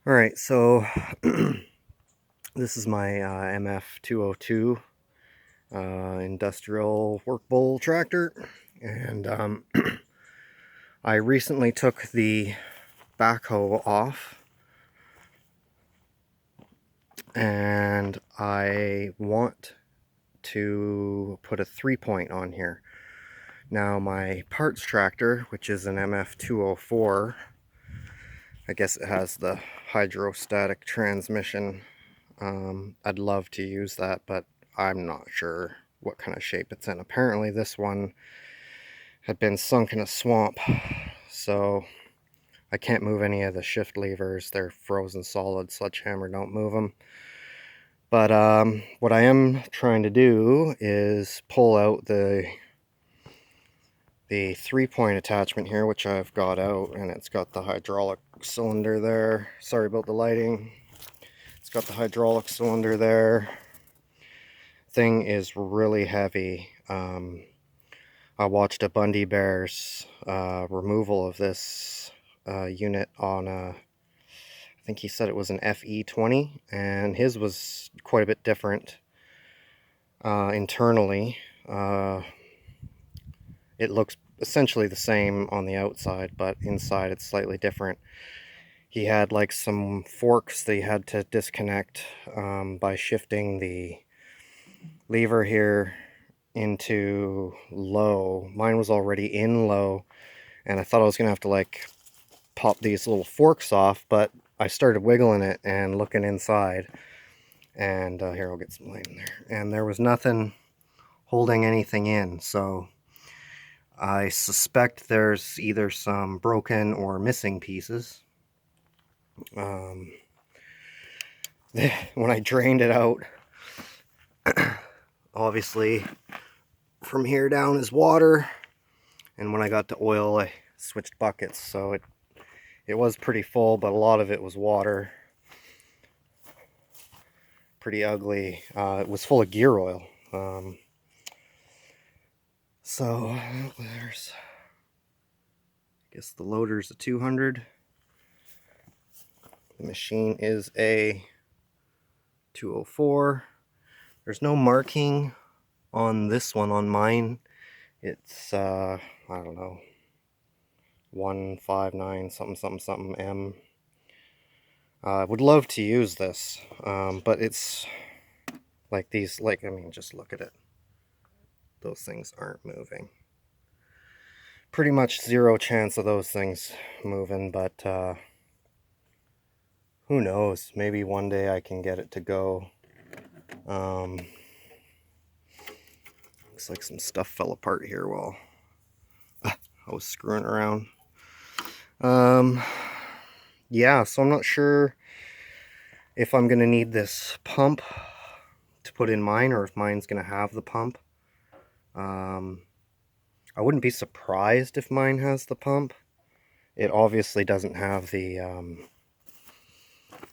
All right, so this is my MF202 industrial work bull tractor, and I recently took the backhoe off, and I want to put a 3-point on here. Now my parts tractor, which is an MF204, I guess it has the hydrostatic transmission. I'd love to use that, but I'm not sure what kind of shape it's in. Apparently this one had been sunk in a swamp, so I can't move any of the shift levers. They're frozen solid. Sledgehammer don't move them. But what I am trying to do is pull out the 3-point attachment here, which I've got out, and it's got the hydraulic cylinder there. Sorry about the lighting. It's got the hydraulic cylinder there. Thing is really heavy. I watched a Bundy Bear's removal of this unit on I think he said it was an FE20, and his was quite a bit different internally. It looks essentially the same on the outside, but inside it's slightly different. He had like some forks that he had to disconnect by shifting the lever here into low. Mine was already in low, and I thought I was gonna have to like pop these little forks off, but I started wiggling it and looking inside, and here, I'll get some light in there, and there was nothing holding anything in. So I suspect there's either some broken or missing pieces. When I drained it out, obviously from here down is water, and when I got to oil I switched buckets, so it was pretty full, but a lot of it was water. Pretty ugly. It was full of gear oil. So there's, I guess the loader's a 200. The machine is a 204. There's no marking on this one. On mine, it's I don't know, 159 something something something M. I would love to use this, but it's like these, like, I mean, just look at it. Those things aren't moving. Pretty much zero chance of those things moving, but who knows? Maybe one day I can get it to go. Looks like some stuff fell apart here while I was screwing around. Yeah, so I'm not sure if I'm gonna need this pump to put in mine, or if mine's gonna have the pump. I wouldn't be surprised if mine has the pump. It obviously doesn't have the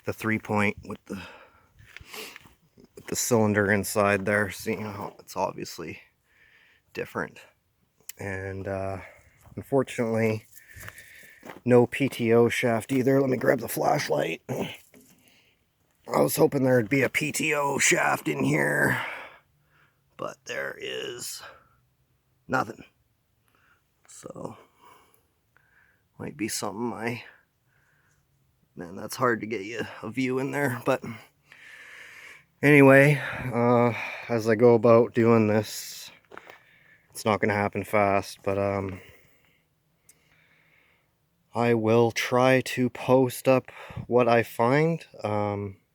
3-point with the cylinder inside there. See, you know, it's obviously different. And unfortunately, no PTO shaft either. Let me grab the flashlight. I was hoping there'd be a PTO shaft in here, but there is nothing. So might be something man, that's hard to get you a view in there. But anyway, as I go about doing this, it's not gonna happen fast, but I will try to post up what I find.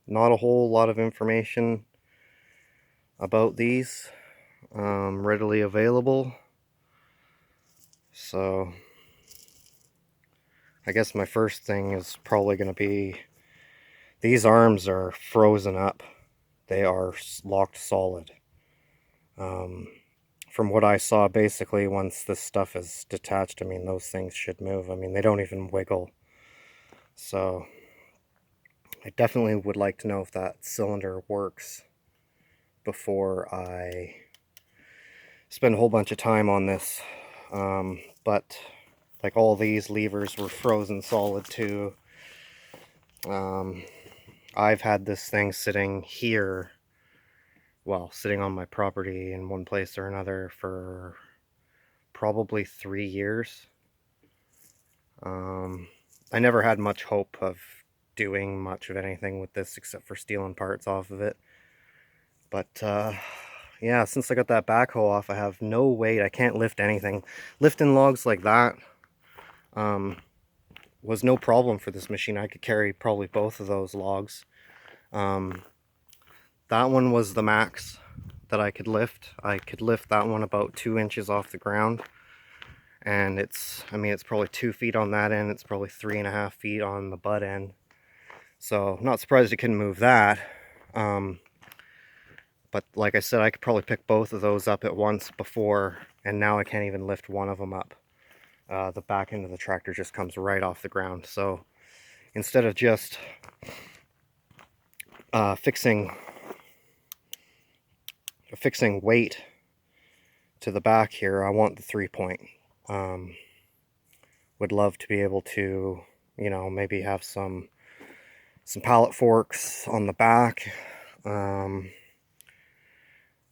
Not a whole lot of information about these readily available. So I guess my first thing is probably going to be, these arms are frozen up. They are locked solid. From what I saw, basically, once this stuff is detached, I mean, those things should move. I mean, they don't even wiggle. So I definitely would like to know if that cylinder works before I spend a whole bunch of time on this. But like, all these levers were frozen solid too. I've had this thing sitting here, well, sitting on my property in one place or another for probably 3 years. I never had much hope of doing much of anything with this except for stealing parts off of it. But yeah, since I got that backhoe off, I have no weight. I can't lift anything. Lifting logs like that was no problem for this machine. I could carry probably both of those logs. That one was the max that I could lift. I could lift that one about 2 inches off the ground. And it's probably 2 feet on that end. It's probably 3.5 feet on the butt end. So not surprised you couldn't move that. But like I said, I could probably pick both of those up at once before, and now I can't even lift one of them up. The back end of the tractor just comes right off the ground. So instead of just fixing weight to the back here, I want the 3-point. Would love to be able to, you know, maybe have some pallet forks on the back,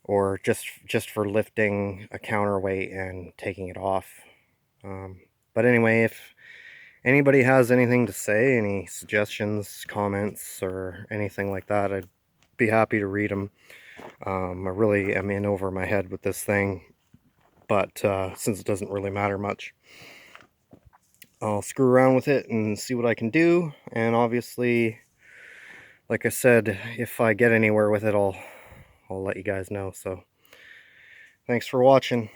or just for lifting a counterweight and taking it off. But anyway, if anybody has anything to say, any suggestions, comments, or anything like that, I'd be happy to read them. I really am in over my head with this thing, but since it doesn't really matter much, I'll screw around with it and see what I can do. And obviously, like I said, if I get anywhere with it, I'll let you guys know. So thanks for watching.